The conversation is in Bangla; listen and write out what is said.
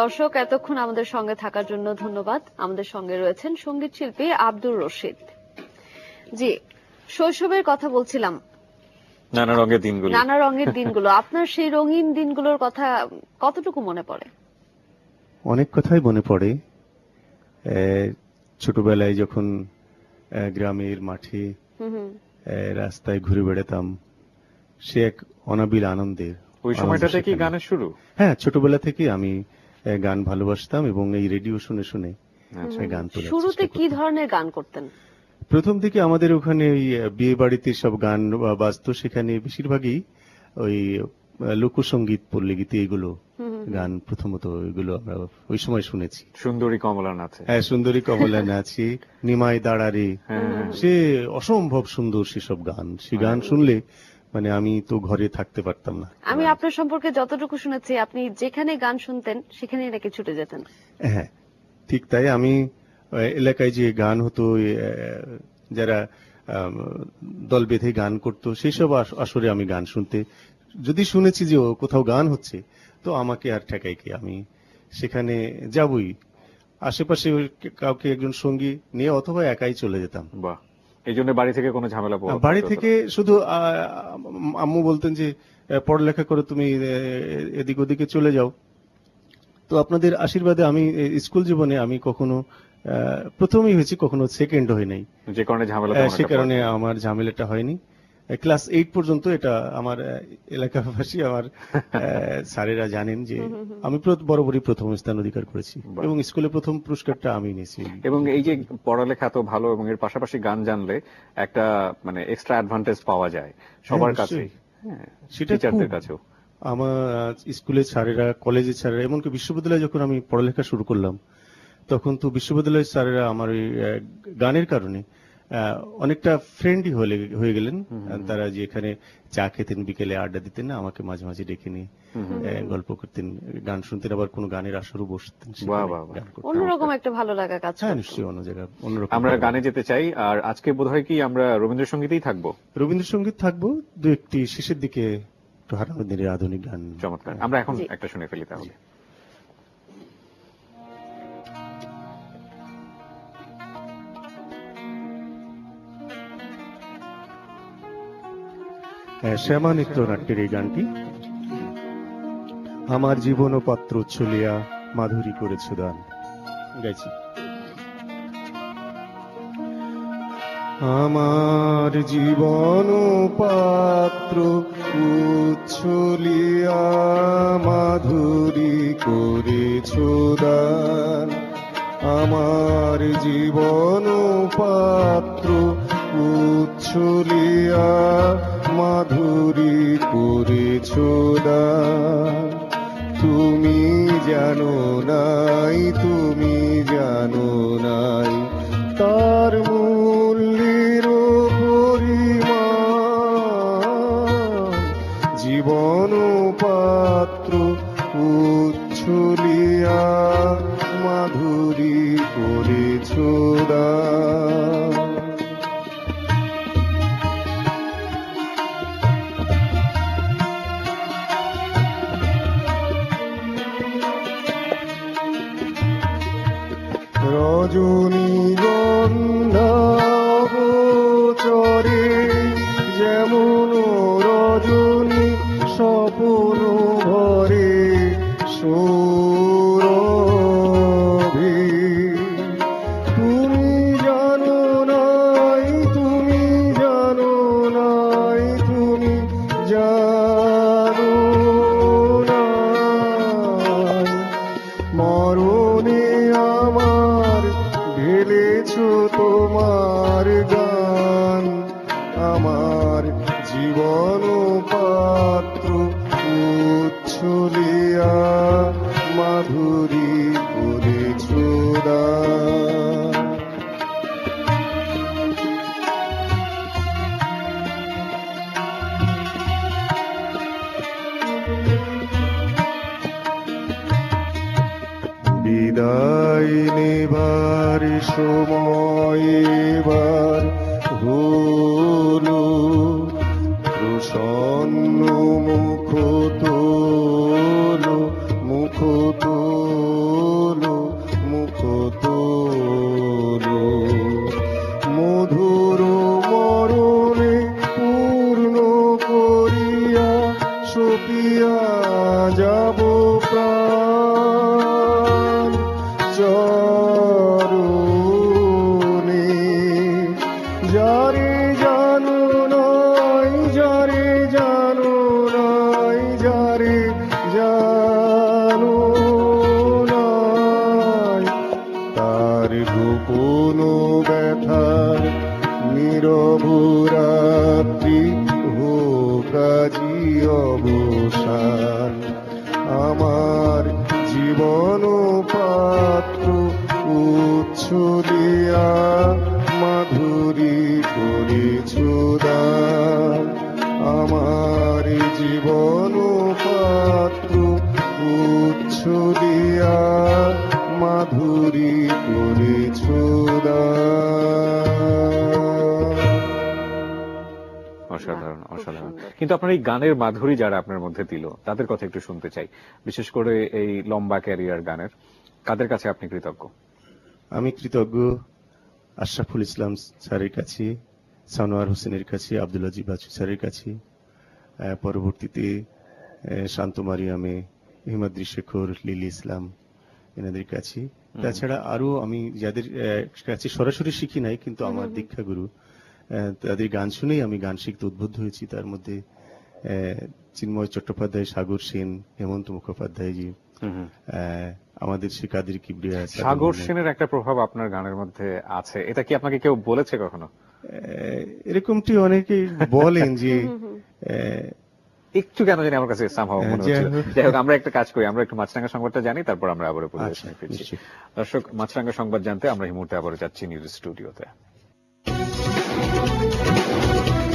দর্শক, এতক্ষণ আমাদের সঙ্গে থাকার জন্য ধন্যবাদ। আমাদের সঙ্গে রয়েছেন সঙ্গীত শিল্পী আব্দুর রশিদ। জি, শৈশবের কথা বলছিলাম, নানা রঙের দিনগুলো। আপনার সেই রঙিন দিনগুলোর কথা কতটুকু মনে পড়ে? অনেক কথাই মনে পড়ে। ছোটবেলায় যখন গ্রামের মাঠে রাস্তায় ঘুরে বেড়াতাম, সে এক অনাবিল আনন্দের। ওই সময়টাতে কি গানের শুরু? হ্যাঁ, ছোটবেলা থেকে আমি গান ভালোবাসতাম এবং এই রেডিও শুনে শুনে গান তোলার শুরুতে চেষ্টা কি করতাম। ধরনের গান করতেন? প্রথম দিকে আমাদের ওখানে ওই বিয়ে বাড়িতে সব গান বাজতো, সেখানে বেশিরভাগই ওই লোকসঙ্গীত, পল্লীগীতি, এগুলো গান প্রথমত এগুলো আমরা ওই সময় শুনেছি। সুন্দরী কমলা নাচে। হ্যাঁ, সুন্দরী কমলা নাচে, নিমাই দাঁড়ারে, সে অসম্ভব সুন্দর সেসব গান। সে গান শুনলে মানে আমি তো ঘরে থাকতে পারতাম না। আমি আপনার সম্পর্কে যতটুকু শুনেছি, আপনি যেখানে গান শুনতেন সেখানে নাকি ছুটে যেতেন। হ্যাঁ, ঠিক তাই। আমি এলাকায় যে গান হতো, যারা দল বেঁধে গান করতো, সেই সব আসরে আমি গান শুনতে, যদি শুনেছি যে কোথাও গান হচ্ছে, তো আমাকে আর ঠেকাই কি, আমি সেখানে যাবই। আশেপাশে কাউকে একজন সঙ্গী নিয়ে অথবা একাই চলে যেতাম। বাহ, এই জন্য বাড়ি থেকে কোনো ঝামেলা পড়তো? বাড়ি থেকে শুধু আম্মু বলতেন যে পড়ালেখা করে তুমি এদিক ওদিকে চলে যাও। তো আপনাদের আশীর্বাদে আমি স্কুল জীবনে আমি কখনো প্রথমই হয়েছি, কখনো সেকেন্ড হই নাই, যে কারণে ঝামেলা, সে কারণে আমার ঝামেলাটা হয়নি। ক্লাস 8 পর্যন্ত এটা আমার এলাকাবাসী, আমার স্যারেরা জানেন যে আমি বরাবরই প্রথম স্থান অধিকার করেছি এবং স্কুলে প্রথম পুরস্কারটা আমি নিয়েছি। এবং এই যে পড়ালেখা তো ভালো, এবং এর পাশাপাশি গান জানলে একটা মানে এক্সট্রা অ্যাডভান্টেজ পাওয়া যায় সবার কাছেই, টিচারদের কাছেও। আমার স্কুলের স্যারেরা, কলেজের স্যারেরা, এমনকি বিশ্ববিদ্যালয়ে যখন আমি পড়ালেখা শুরু করলাম, তখন তো বিশ্ববিদ্যালয়ের স্যারেরা আমার এই গানের কারণে অনেকটা ফ্রেন্ডই হয়ে গেলেন। তারা যে এখানে চা খেতেন, বিকেলে আড্ডা দিতেন না, আমাকে মাঝে মাঝে ডেকে নিয়ে গল্প করতেন, গান শুনতেন, আবার কোনো গানের আসরও বসতেন। অন্যরকম একটা ভালো লাগা কাজ করে। হ্যাঁ, নিশ্চয়ই অন্য জায়গায় অন্যরকম। আমরা গানে যেতে চাই, আর আজকে বোধহয় কি আমরা রবীন্দ্রসঙ্গীতেই থাকবো? রবীন্দ্রসঙ্গীত থাকবো, দু একটি শেষের দিকে একটু হারানো দিনের আধুনিক গান। চমৎকার, আমরা এখন একটা শুনে ফেলি তাহলে। শ্যামা নৃত্যনাট্যের এই গানটি। আমার জীবন ও পাত্র ছলিয়া মাধুরী করেছো দান, গাইছি। আমার জীবন পাত্র উচ্ছলিয়া মাধুরী করেছো দান, আমার জীবন পাত্র উচ্ছলিয়া মাধুরী করেছো দান। তুমি জানো নাই, তুমি জানো নাই তার মূল্যের পরিমাণ, জীবন পাত্র উচ্ছলিয়া মাধুরী করেছো দান। রজনীগন্ধা গোচরে যেমন রজনী স্বপ্ন ভরে সৌরভে, তুমি জানো নাই, তুমি জানো নাই, তুমি জানো নাই, মরণে আমার ঢেলেছো তোমার গান, আমার জীবন পাত্র উচ্ছলিয়া মাধুরী করেছো দান। বিদায় নেবার সময় এবার হলো, প্রসন্ন মুখ তোলো, মুখ তোলো জীবন পাত্র উচ্ছ দিয়া মাধুরী করেছ অসাধারণ খুব অসাধারণ। সুন্দর। কিন্তু আপনার এই গানের মাধুরী যারা আপনার মধ্যে দিল তাদের কথা একটু শুনতে চাই, বিশেষ করে এই লম্বা ক্যারিয়ার গানের কাদের কাছে আপনি কৃতজ্ঞ? আমি কৃতজ্ঞ আশরাফুল ইসলাম স্যারের কাছে, সানোয়ার হোসেনের কাছে, আব্দুল আজিজ বাচ্চু স্যারের কাছে, পরবর্তীতে শান্ত মারিয়ামে, হিমাদ্রি শেখর, লিলি ইসলাম এনাদের কাছে। তাছাড়া আরো আমি যাদের কাছে সরাসরি শিখি নাই কিন্তু আমার দীক্ষাগুরু, তাদের গান শুনেই আমি গান শিখতে উদ্বুদ্ধ হয়েছি। তার মধ্যে চিন্ময় চট্টোপাধ্যায়, সাগর সেন, হেমন্ত মুখোপাধ্যায়জি, আমাদের সে কাদের কিবরিয়া, সাগর সেনের একটা প্রভাব আপনার গানের মধ্যে আছে, এটা কি আপনাকে কেউ বলেছে কখনো? এরকমটি অনেকেই বলেন যে একটু কেন জানি আমার কাছে somehow মনে হচ্ছিল। যাই হোক, আমরা একটা কাজ করি, আমরা একটু মাছরাঙ্গা সংবাদটা জানি, তারপর আমরা আবার পরিবেশনে ফিরছি। দর্শক, মাছরাঙ্গা সংবাদ জানতে আমরা এই মুহূর্তে আবার যাচ্ছি নিউজ স্টুডিওতে।